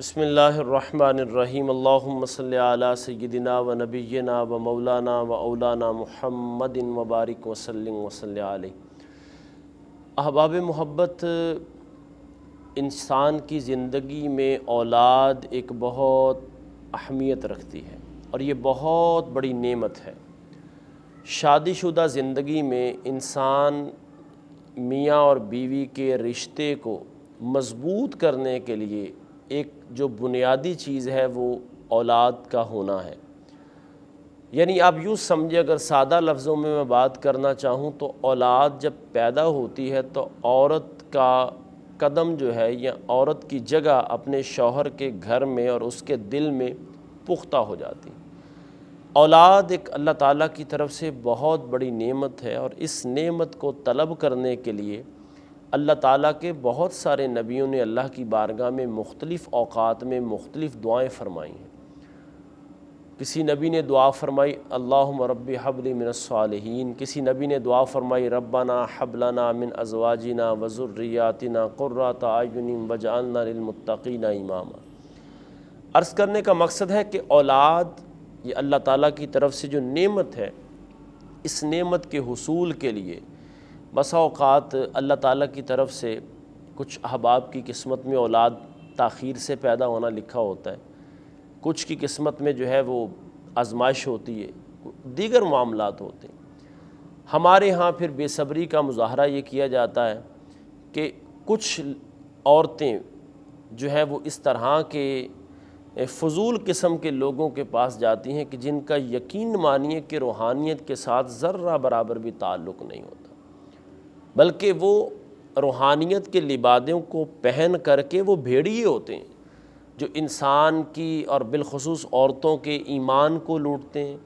بسم اللہ الرحمن الرحیم اللہم صلی علی سیدنا و نبینا و مولانا و اولانا محمد مبارک وسلم وصلی علیہ۔ احباب محبت، انسان کی زندگی میں اولاد ایک بہت اہمیت رکھتی ہے اور یہ بہت بڑی نعمت ہے۔ شادی شدہ زندگی میں انسان میاں اور بیوی کے رشتے کو مضبوط کرنے کے لیے ایک جو بنیادی چیز ہے وہ اولاد کا ہونا ہے۔ یعنی آپ یوں سمجھے، اگر سادہ لفظوں میں بات کرنا چاہوں تو اولاد جب پیدا ہوتی ہے تو عورت کا قدم جو ہے یا عورت کی جگہ اپنے شوہر کے گھر میں اور اس کے دل میں پختہ ہو جاتی۔ اولاد ایک اللہ تعالیٰ کی طرف سے بہت بڑی نعمت ہے، اور اس نعمت کو طلب کرنے کے لیے اللہ تعالیٰ کے بہت سارے نبیوں نے اللہ کی بارگاہ میں مختلف اوقات میں مختلف دعائیں فرمائی ہیں۔ کسی نبی نے دعا فرمائی اللہم رب حب لی من الصالحین، کسی نبی نے دعا فرمائی ربنا حب لنا من ازواجنا وذریاتنا قرۃ اعین واجعلنا للمتقین اماما۔ عرض کرنے کا مقصد ہے کہ اولاد یہ اللہ تعالیٰ کی طرف سے جو نعمت ہے، اس نعمت کے حصول کے لیے بسا اوقات اللہ تعالیٰ کی طرف سے کچھ احباب کی قسمت میں اولاد تاخیر سے پیدا ہونا لکھا ہوتا ہے، کچھ کی قسمت میں جو ہے وہ آزمائش ہوتی ہے، دیگر معاملات ہوتے ہیں۔ ہمارے ہاں پھر بے صبری کا مظاہرہ یہ کیا جاتا ہے کہ کچھ عورتیں جو ہے وہ اس طرح کے فضول قسم کے لوگوں کے پاس جاتی ہیں کہ جن کا یقین مانیے کہ روحانیت کے ساتھ ذرہ برابر بھی تعلق نہیں ہوتا، بلکہ وہ روحانیت کے لبادوں کو پہن کر کے وہ بھیڑیے ہوتے ہیں جو انسان کی اور بالخصوص عورتوں کے ایمان کو لوٹتے ہیں،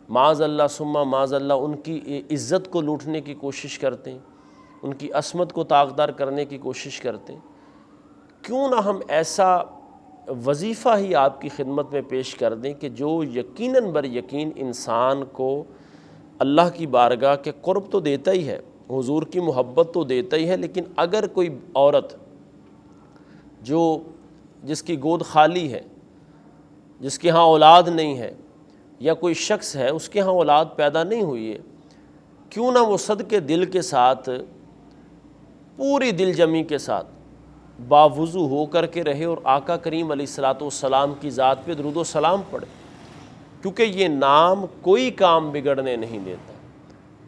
معاذ اللہ ثم معاذ اللہ ان کی عزت کو لوٹنے کی کوشش کرتے ہیں، ان کی عصمت کو طاقتدار کرنے کی کوشش کرتے ہیں۔ کیوں نہ ہم ایسا وظیفہ ہی آپ کی خدمت میں پیش کر دیں کہ جو یقیناً بر یقین انسان کو اللہ کی بارگاہ کے قرب تو دیتا ہی ہے، حضور کی محبت تو دیتا ہی ہے، لیکن اگر کوئی عورت جس کی گود خالی ہے، جس کے ہاں اولاد نہیں ہے، یا کوئی شخص ہے اس کے ہاں اولاد پیدا نہیں ہوئی ہے، کیوں نہ وہ صدقے دل کے ساتھ پوری دل جمی کے ساتھ باوضو ہو کر کے رہے اور آقا کریم علیہ الصلاۃ والسلام کی ذات پہ درود و سلام پڑھے، کیونکہ یہ نام کوئی کام بگڑنے نہیں دیتا،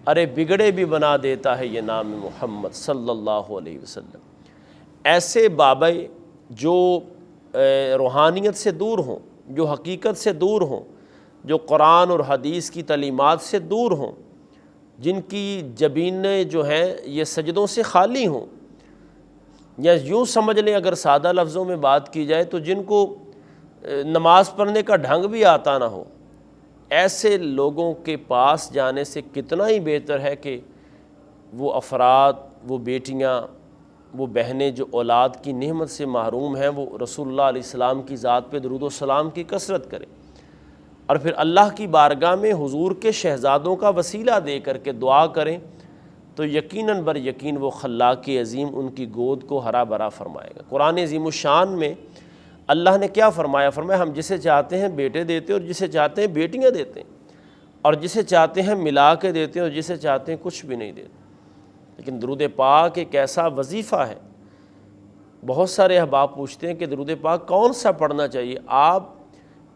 ارے بگڑے بھی بنا دیتا ہے یہ نام محمد صلی اللہ علیہ وسلم۔ ایسے بابے جو روحانیت سے دور ہوں، جو حقیقت سے دور ہوں، جو قرآن اور حدیث کی تعلیمات سے دور ہوں، جن کی جبینیں جو ہیں یہ سجدوں سے خالی ہوں، یا یوں سمجھ لیں اگر سادہ لفظوں میں بات کی جائے تو جن کو نماز پڑھنے کا ڈھنگ بھی آتا نہ ہو، ایسے لوگوں کے پاس جانے سے کتنا ہی بہتر ہے کہ وہ افراد، وہ بیٹیاں، وہ بہنیں جو اولاد کی نعمت سے محروم ہیں، وہ رسول اللہ علیہ السلام کی ذات پہ درود و سلام کی کثرت کریں، اور پھر اللہ کی بارگاہ میں حضور کے شہزادوں کا وسیلہ دے کر کے دعا کریں، تو یقیناً بر یقین وہ خلاق عظیم ان کی گود کو ہرا بھرا فرمائے گا۔ قرآن عظیم الشان میں اللہ نے کیا فرمایا؟ فرمایا ہم جسے چاہتے ہیں بیٹے دیتے ہیں اور جسے چاہتے ہیں بیٹیاں دیتے ہیں، اور جسے چاہتے ہیں ملا کے دیتے ہیں اور جسے چاہتے ہیں کچھ بھی نہیں دیتے۔ لیکن درود پاک ایک ایسا وظیفہ ہے، بہت سارے احباب پوچھتے ہیں کہ درود پاک کون سا پڑھنا چاہیے؟ آپ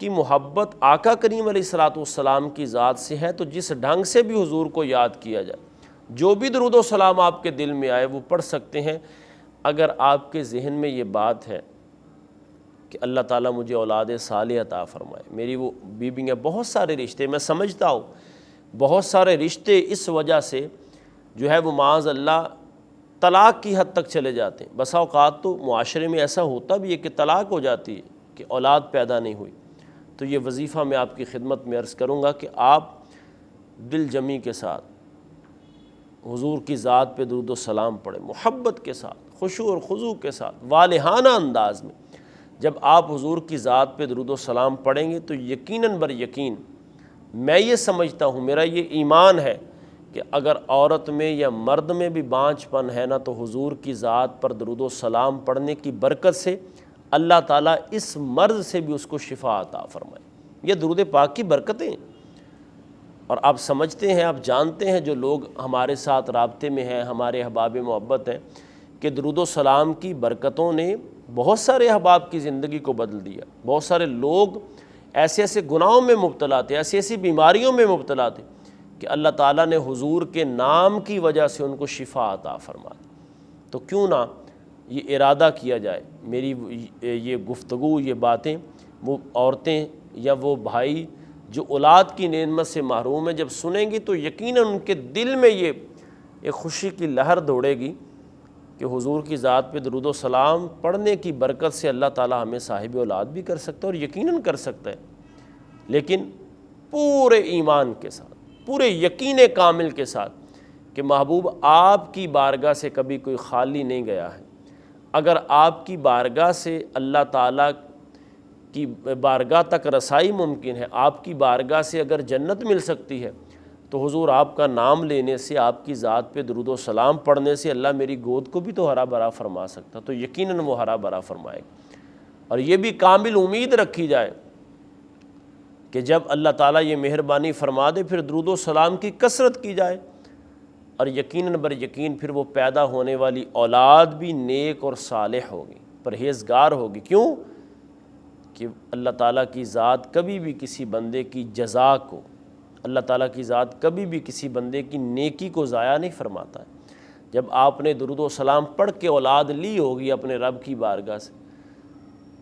کی محبت آقا کریم علیہ الصلاۃ والسلام کی ذات سے ہے تو جس ڈھنگ سے بھی حضور کو یاد کیا جائے، جو بھی درود و سلام آپ کے دل میں آئے وہ پڑھ سکتے ہیں۔ اگر آپ کے ذہن میں یہ بات ہے کہ اللہ تعالیٰ مجھے اولاد صالح عطا فرمائے، میری وہ بیویاں، بہت سارے رشتے میں سمجھتا ہوں، بہت سارے رشتے اس وجہ سے جو ہے وہ معاذ اللہ طلاق کی حد تک چلے جاتے ہیں۔ بسا اوقات تو معاشرے میں ایسا ہوتا بھی ہے کہ طلاق ہو جاتی ہے کہ اولاد پیدا نہیں ہوئی۔ تو یہ وظیفہ میں آپ کی خدمت میں عرض کروں گا کہ آپ دل جمی کے ساتھ حضور کی ذات پہ درود و سلام پڑھیں، محبت کے ساتھ، خشوع اور خضوع کے ساتھ، والہانہ انداز میں۔ جب آپ حضور کی ذات پہ درود و سلام پڑھیں گے تو یقیناً بر یقین میں یہ سمجھتا ہوں، میرا یہ ایمان ہے کہ اگر عورت میں یا مرد میں بھی بانجھ پن ہے نا، تو حضور کی ذات پر درود و سلام پڑھنے کی برکت سے اللہ تعالیٰ اس مرض سے بھی اس کو شفا عطا فرمائے۔ یہ درود پاک کی برکتیں، اور آپ سمجھتے ہیں، آپ جانتے ہیں، جو لوگ ہمارے ساتھ رابطے میں ہیں، ہمارے احباب محبت ہیں، کہ درود و سلام کی برکتوں نے بہت سارے احباب کی زندگی کو بدل دیا۔ بہت سارے لوگ ایسے ایسے گناہوں میں مبتلا تھے، ایسی ایسی بیماریوں میں مبتلا تھے کہ اللہ تعالیٰ نے حضور کے نام کی وجہ سے ان کو شفا عطا فرما دی۔ تو کیوں نہ یہ ارادہ کیا جائے، میری یہ گفتگو، یہ باتیں وہ عورتیں یا وہ بھائی جو اولاد کی نعمت سے محروم ہیں جب سنیں گی تو یقیناً ان کے دل میں یہ ایک خوشی کی لہر دوڑے گی کہ حضور کی ذات پہ درود و سلام پڑھنے کی برکت سے اللہ تعالیٰ ہمیں صاحب اولاد بھی کر سکتا ہے، اور یقیناً کر سکتا ہے، لیکن پورے ایمان کے ساتھ، پورے یقین کامل کے ساتھ کہ محبوب آپ کی بارگاہ سے کبھی کوئی خالی نہیں گیا ہے۔ اگر آپ کی بارگاہ سے اللہ تعالیٰ کی بارگاہ تک رسائی ممکن ہے، آپ کی بارگاہ سے اگر جنت مل سکتی ہے، تو حضور آپ کا نام لینے سے، آپ کی ذات پہ درود و سلام پڑھنے سے اللہ میری گود کو بھی تو ہرا بھرا فرما سکتا، تو یقیناً وہ ہرا بھرا فرمائے گا۔ اور یہ بھی کامل امید رکھی جائے کہ جب اللہ تعالیٰ یہ مہربانی فرما دے پھر درود و سلام کی کثرت کی جائے، اور یقیناً بر یقین پھر وہ پیدا ہونے والی اولاد بھی نیک اور صالح ہوگی، پرہیزگار ہوگی۔ کیوں؟ کہ اللہ تعالیٰ کی ذات کبھی بھی کسی بندے کی جزا کو، اللہ تعالیٰ کی ذات کبھی بھی کسی بندے کی نیکی کو ضائع نہیں فرماتا ہے۔ جب آپ نے درود و سلام پڑھ کے اولاد لی ہوگی اپنے رب کی بارگاہ سے،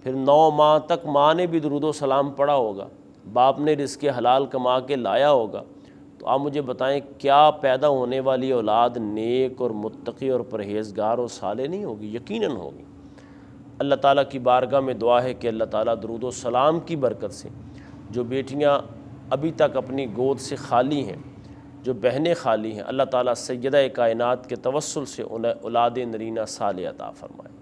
پھر 9 ماہ تک ماں نے بھی درود و سلام پڑھا ہوگا، باپ نے رزق حلال کما کے لایا ہوگا، تو آپ مجھے بتائیں کیا پیدا ہونے والی اولاد نیک اور متقی اور پرہیزگار اور صالح نہیں ہوگی؟ یقیناً ہوگی۔ اللہ تعالیٰ کی بارگاہ میں دعا ہے کہ اللہ تعالیٰ درود و سلام کی برکت سے جو بیٹیاں ابھی تک اپنی گود سے خالی ہیں، جو بہنیں خالی ہیں، اللہ تعالیٰ سیدہ کائنات کے توسل سے انہیں اولاد نرینہ صالح عطا فرمائے۔